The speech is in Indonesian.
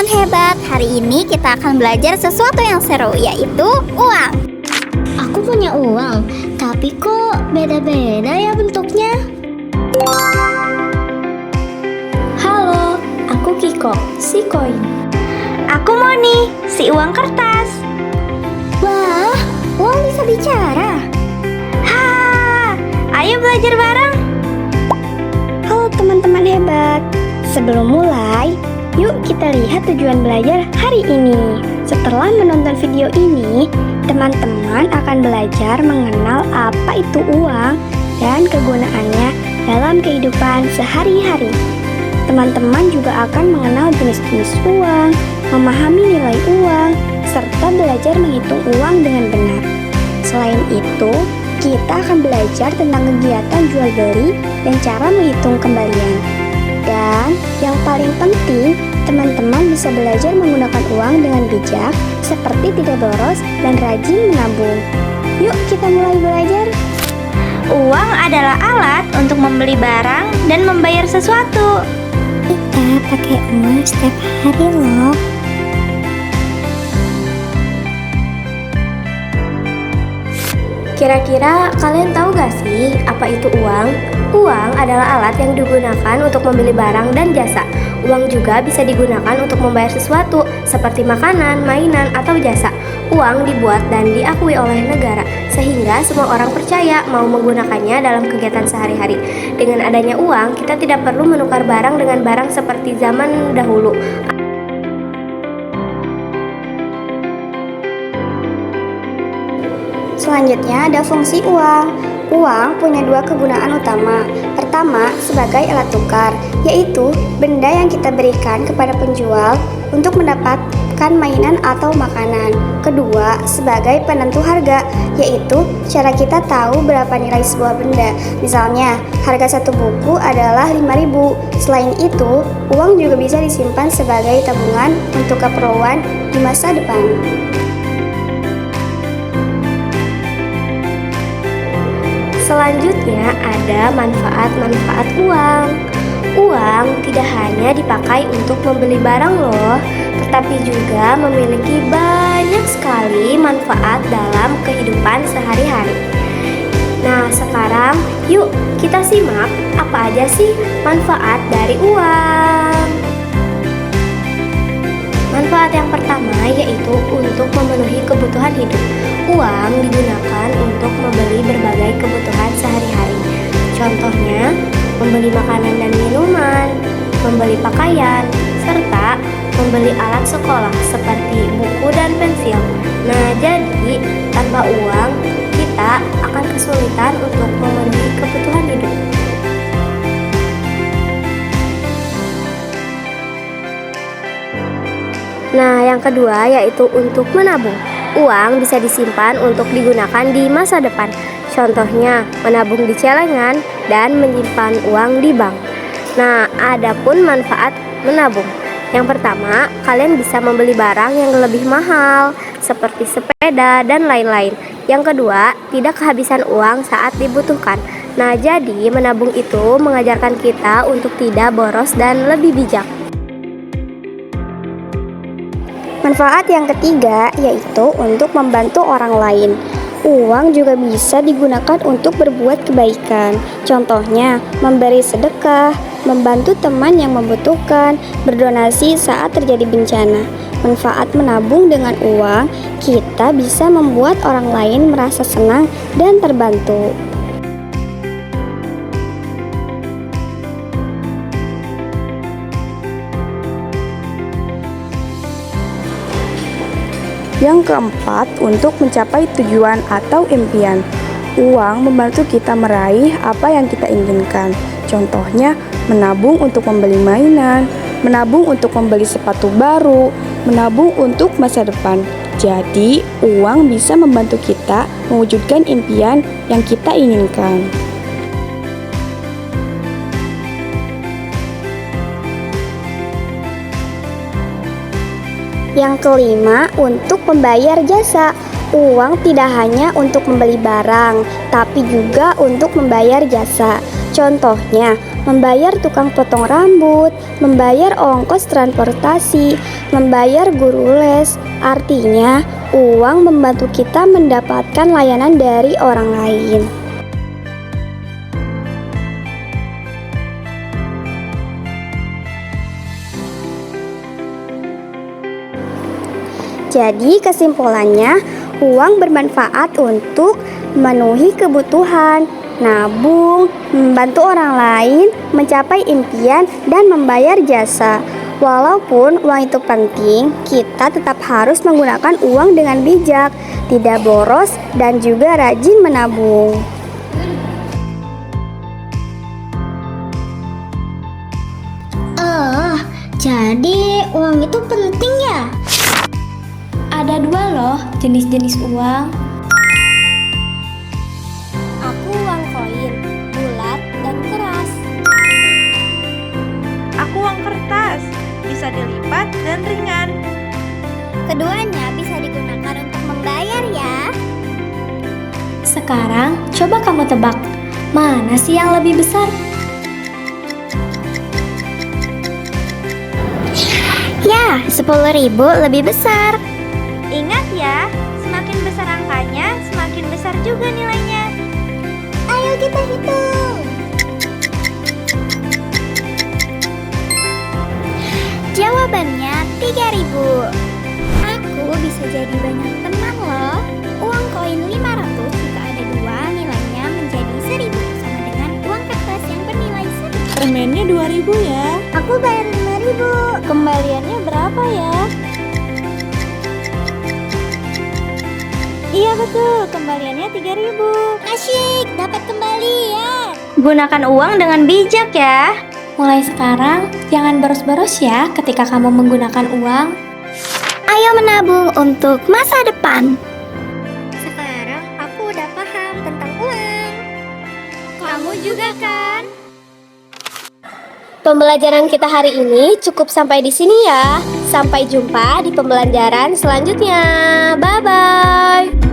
hebat, hari ini kita akan belajar sesuatu yang seru, yaitu uang. Aku punya uang, tapi kok beda-beda ya bentuknya? Halo, aku Kiko, si koin. Aku Moni, si uang kertas. Wah, uang bisa bicara. Ayo belajar bareng. Halo teman-teman hebat. Sebelum mulai, yuk kita lihat tujuan belajar hari ini. Setelah menonton video ini, teman-teman akan belajar mengenal apa itu uang dan kegunaannya dalam kehidupan sehari-hari. Teman-teman juga akan mengenal jenis-jenis uang, memahami nilai uang, serta belajar menghitung uang dengan benar. Selain itu, kita akan belajar tentang kegiatan jual beli dan cara menghitung kembalian. Dan yang paling penting, teman-teman bisa belajar menggunakan uang dengan bijak, seperti tidak boros dan rajin menabung. Yuk kita mulai belajar. Uang adalah alat untuk membeli barang dan membayar sesuatu. Kita pakai uang setiap hari loh. Kira-kira kalian tahu gak sih apa itu uang? Uang adalah alat yang digunakan untuk membeli barang dan jasa. Uang juga bisa digunakan untuk membayar sesuatu seperti makanan, mainan, atau jasa. Uang dibuat dan diakui oleh negara sehingga semua orang percaya mau menggunakannya dalam kegiatan sehari-hari. Dengan adanya uang, kita tidak perlu menukar barang dengan barang seperti zaman dahulu. Selanjutnya ada fungsi uang. Uang punya dua kegunaan utama. Pertama, sebagai alat tukar, yaitu benda yang kita berikan kepada penjual untuk mendapatkan mainan atau makanan. Kedua, sebagai penentu harga, yaitu cara kita tahu berapa nilai sebuah benda. Misalnya, harga satu buku adalah 5.000. Selain itu, uang juga bisa disimpan sebagai tabungan untuk keperluan di masa depan. Selanjutnya ada manfaat-manfaat uang. Uang tidak hanya dipakai untuk membeli barang loh, tetapi juga memiliki banyak sekali manfaat dalam kehidupan sehari-hari. Nah, sekarang yuk kita simak apa aja sih manfaat dari uang. Manfaat yang pertama yaitu untuk memenuhi kebutuhan hidup. Uang digunakan untuk membeli berbagai kebutuhan sehari-hari. Contohnya, membeli makanan dan minuman, membeli pakaian, serta membeli alat sekolah seperti buku dan pensil. Nah, jadi tanpa uang, kita akan kesulitan untuk memenuhi kebutuhan hidup. Nah, yang kedua yaitu untuk menabung. Uang bisa disimpan untuk digunakan di masa depan. Contohnya, menabung di celengan dan menyimpan uang di bank. Nah, ada pun manfaat menabung. Yang pertama, kalian bisa membeli barang yang lebih mahal, seperti sepeda dan lain-lain. Yang kedua, tidak kehabisan uang saat dibutuhkan. Nah, jadi menabung itu mengajarkan kita untuk tidak boros dan lebih bijak. Manfaat yang ketiga yaitu untuk membantu orang lain. Uang juga bisa digunakan untuk berbuat kebaikan. Contohnya, memberi sedekah, membantu teman yang membutuhkan, berdonasi saat terjadi bencana. Manfaat menabung dengan uang, kita bisa membuat orang lain merasa senang dan terbantu. Yang keempat, untuk mencapai tujuan atau impian. Uang membantu kita meraih apa yang kita inginkan. Contohnya, menabung untuk membeli mainan, menabung untuk membeli sepatu baru, menabung untuk masa depan. Jadi, uang bisa membantu kita mewujudkan impian yang kita inginkan. Yang kelima, untuk membayar jasa. Uang tidak hanya untuk membeli barang, tapi juga untuk membayar jasa. Contohnya, membayar tukang potong rambut, membayar ongkos transportasi, membayar guru les. Artinya, uang membantu kita mendapatkan layanan dari orang lain. Jadi kesimpulannya, uang bermanfaat untuk memenuhi kebutuhan, nabung, membantu orang lain, mencapai impian, dan membayar jasa. Walaupun uang itu penting, kita tetap harus menggunakan uang dengan bijak, tidak boros, dan juga rajin menabung. Jadi uang itu penting ya? Ada dua loh jenis-jenis uang. Aku uang koin, bulat dan keras. Aku uang kertas, bisa dilipat dan ringan. Keduanya bisa digunakan untuk membayar ya. Sekarang coba kamu tebak, mana sih yang lebih besar? Ya, 10.000 lebih besar. Ingat ya, semakin besar angkanya, semakin besar juga nilainya. Ayo kita hitung. Jawabannya 3.000. Aku bisa jadi banyak teman loh. Uang koin 500 jika ada dua nilainya menjadi 1.000, sama dengan uang kertas yang bernilai 1.000. Permennya 2.000 ya. Aku bayar 5.000. Kembaliannya berapa ya? Iya betul, kembaliannya 3.000. Asyik, dapat kembalian. Gunakan uang dengan bijak ya. Mulai sekarang, jangan boros-boros ya ketika kamu menggunakan uang. Ayo menabung untuk masa depan. Sekarang aku udah paham tentang uang. Kamu juga kan? Pembelajaran kita hari ini cukup sampai di sini ya. Sampai jumpa di pembelajaran selanjutnya. Bye-bye.